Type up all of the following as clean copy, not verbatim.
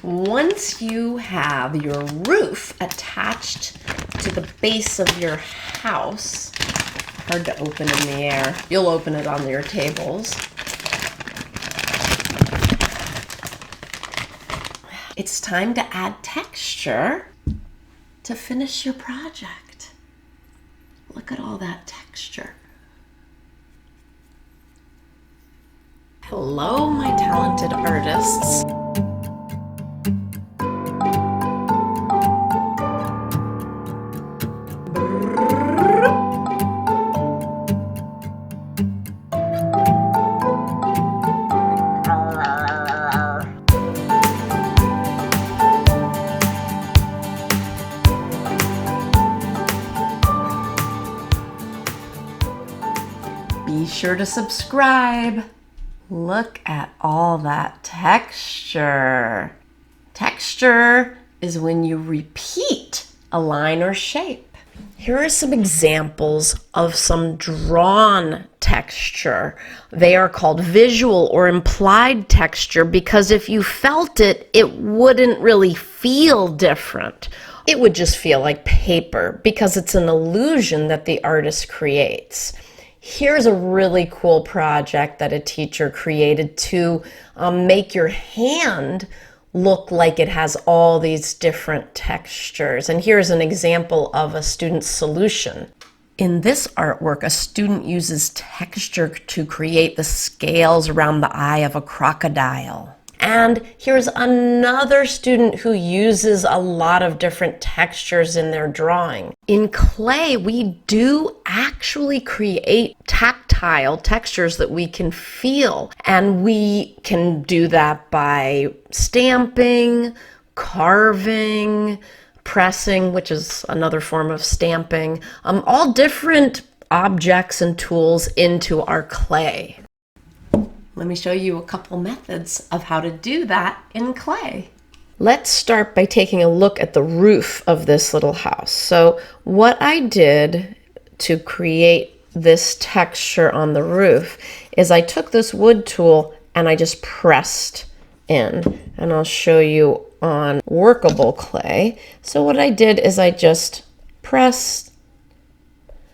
Once you have your roof attached to the base of your house, hard to open in the air, you'll open it on your tables. It's time to add texture to finish your project. Look at all that texture. Hello, my talented artists. Be sure to subscribe. Look at all that texture. Texture is when you repeat a line or shape. Here are some examples of some drawn texture. They are called visual or implied texture because if you felt it, it wouldn't really feel different. It would just feel like paper because it's an illusion that the artist creates. Here's a really cool project that a teacher created to make your hand look like it has all these different textures. And here's an example of a student's solution. In this artwork, a student uses texture to create the scales around the eye of a crocodile. And here's another student who uses a lot of different textures in their drawing. In clay, we do actually create tactile textures that we can feel. And we can do that by stamping, carving, pressing, which is another form of stamping, all different objects and tools into our clay. Let me show you a couple methods of how to do that in clay. Let's start by taking a look at the roof of this little house. So what I did to create this texture on the roof is I took this wood tool and I just pressed in. And I'll show you on workable clay. So what I did is I just pressed,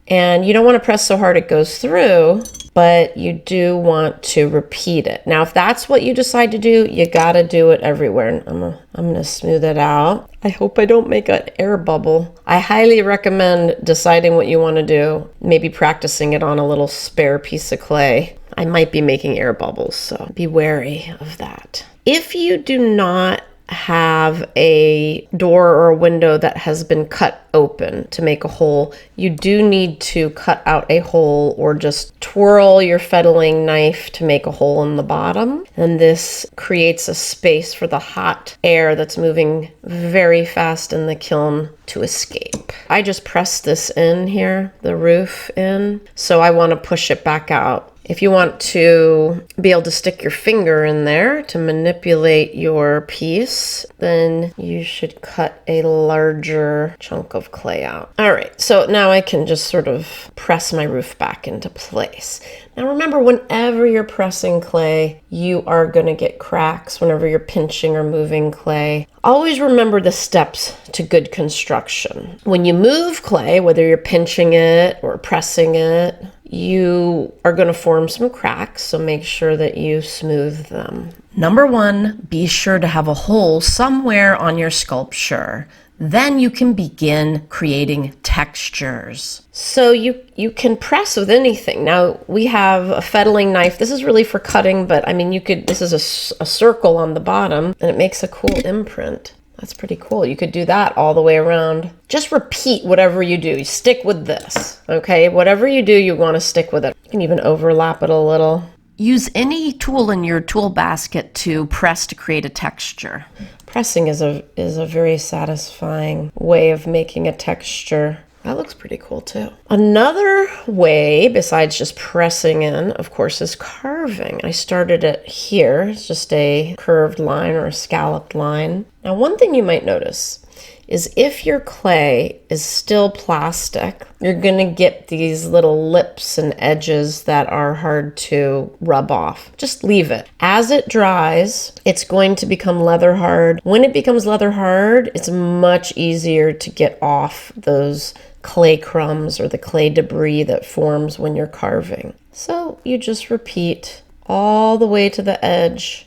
and you don't want to press so hard it goes through, but you do want to repeat it. Now, if that's what you decide to do, you gotta do it everywhere. And I'm gonna smooth it out. I hope I don't make an air bubble. I highly recommend deciding what you wanna do, maybe practicing it on a little spare piece of clay. I might be making air bubbles, so be wary of that. If you do not have a door or a window that has been cut open to make a hole, you do need to cut out a hole or just twirl your fettling knife to make a hole in the bottom. And this creates a space for the hot air that's moving very fast in the kiln to escape. I just pressed this in here, the roof in, so I want to push it back out. If you want to be able to stick your finger in there to manipulate your piece, then you should cut a larger chunk of clay out. All right, so now I can just sort of press my roof back into place. Now remember, whenever you're pressing clay, you are gonna get cracks whenever you're pinching or moving clay. Always remember the steps to good construction. When you move clay, whether you're pinching it or pressing it, you are going to form some cracks, so make sure that you smooth them. Number one, be sure to have a hole somewhere on your sculpture. Then you can begin creating textures. So you can press with anything. Now we have a fettling knife. This is really for cutting, but I mean, this is a circle on the bottom and it makes a cool imprint. That's pretty cool. You could do that all the way around. Just repeat whatever you do. Stick with this, okay? Whatever you do, you want to stick with it. You can even overlap it a little. Use any tool in your tool basket to press to create a texture. Pressing is a very satisfying way of making a texture. That looks pretty cool too. Another way, besides just pressing in, of course, is carving. I started it here. It's just a curved line or a scalloped line. Now, one thing you might notice is if your clay is still plastic, you're going to get these little lips and edges that are hard to rub off. Just leave it. As it dries, it's going to become leather hard. When it becomes leather hard, it's much easier to get off those clay crumbs or the clay debris that forms when you're carving. So you just repeat all the way to the edge.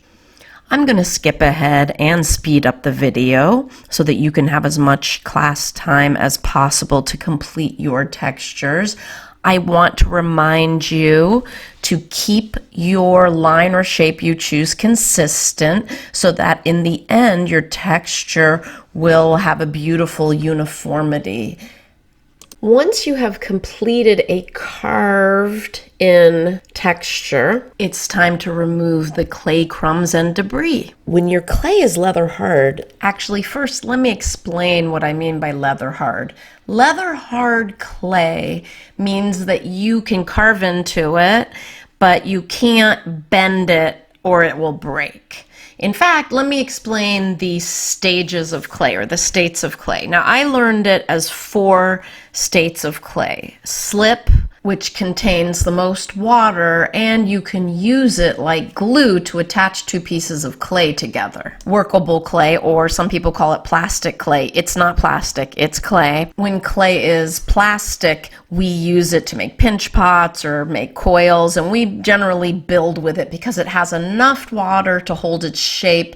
I'm going to skip ahead and speed up the video so that you can have as much class time as possible to complete your textures. I want to remind you to keep your line or shape you choose consistent so that in the end your texture will have a beautiful uniformity. Once you have completed a carved in texture, it's time to remove the clay crumbs and debris. When your clay is leather hard, actually first let me explain what I mean by leather hard. Leather hard clay means that you can carve into it, but you can't bend it or it will break. In fact, let me explain the stages of clay or the states of clay. Now, I learned it as 4 states of clay. Slip, which contains the most water, and you can use it like glue to attach 2 pieces of clay together. Workable clay, or some people call it plastic clay. It's not plastic, it's clay. When clay is plastic, we use it to make pinch pots or make coils, and we generally build with it because it has enough water to hold its shape,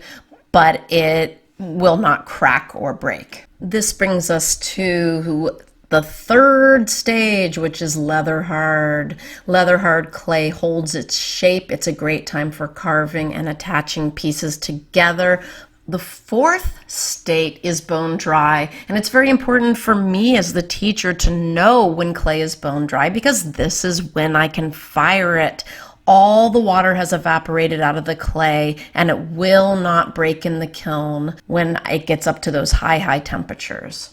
but it will not crack or break. This brings us to the 3rd stage, which is leather hard. Leather hard clay holds its shape. It's a great time for carving and attaching pieces together. The 4th state is bone dry, and it's very important for me as the teacher to know when clay is bone dry because this is when I can fire it. All the water has evaporated out of the clay and it will not break in the kiln when it gets up to those high temperatures.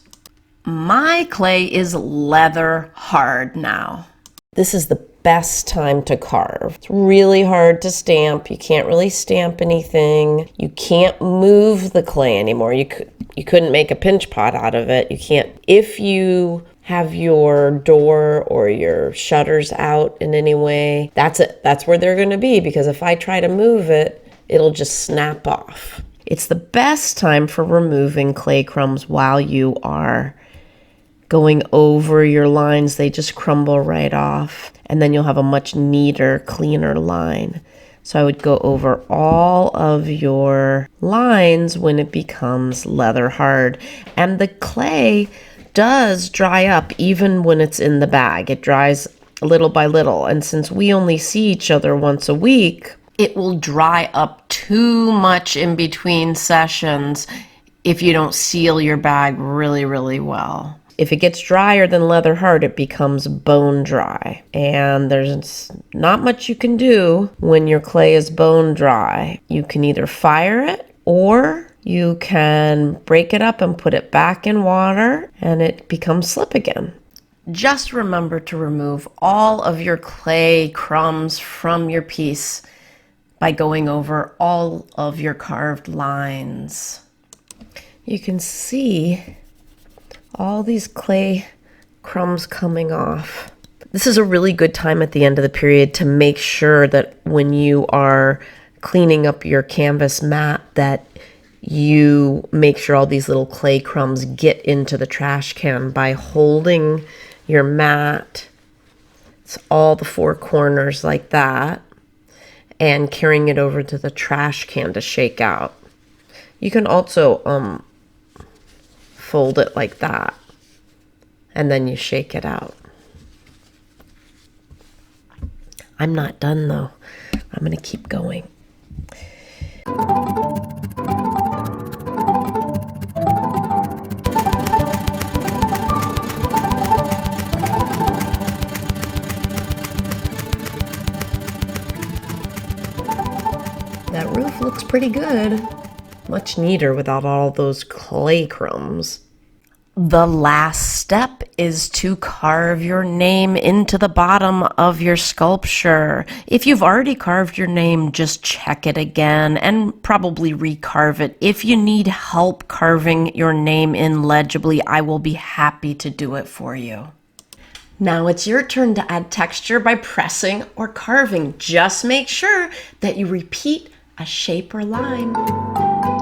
My clay is leather hard now. This is the best time to carve. It's really hard to stamp. You can't really stamp anything. You can't move the clay anymore. You couldn't make a pinch pot out of it. You can't. If you have your door or your shutters out in any way, that's it. That's where they're going to be, because if I try to move it, it'll just snap off. It's the best time for removing clay crumbs while you are going over your lines. They just crumble right off, and then you'll have a much neater, cleaner line. So I would go over all of your lines when it becomes leather hard. And the clay does dry up even when it's in the bag. It dries little by little. And since we only see each other once a week, it will dry up too much in between sessions if you don't seal your bag really, really well. If it gets drier than leather hard, it becomes bone dry. And there's not much you can do when your clay is bone dry. You can either fire it or you can break it up and put it back in water and it becomes slip again. Just remember to remove all of your clay crumbs from your piece by going over all of your carved lines. You can see all these clay crumbs coming off. This is a really good time at the end of the period to make sure that when you are cleaning up your canvas mat that you make sure all these little clay crumbs get into the trash can by holding your mat, it's all the 4 corners like that, and carrying it over to the trash can to shake out. You can also fold it like that, and then you shake it out. I'm not done though. I'm going to keep going. That roof looks pretty good. Much neater without all those clay crumbs. The last step is to carve your name into the bottom of your sculpture. If you've already carved your name, just check it again and probably recarve it. If you need help carving your name in legibly, I will be happy to do it for you. Now it's your turn to add texture by pressing or carving. Just make sure that you repeat a shape or line.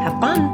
Have fun!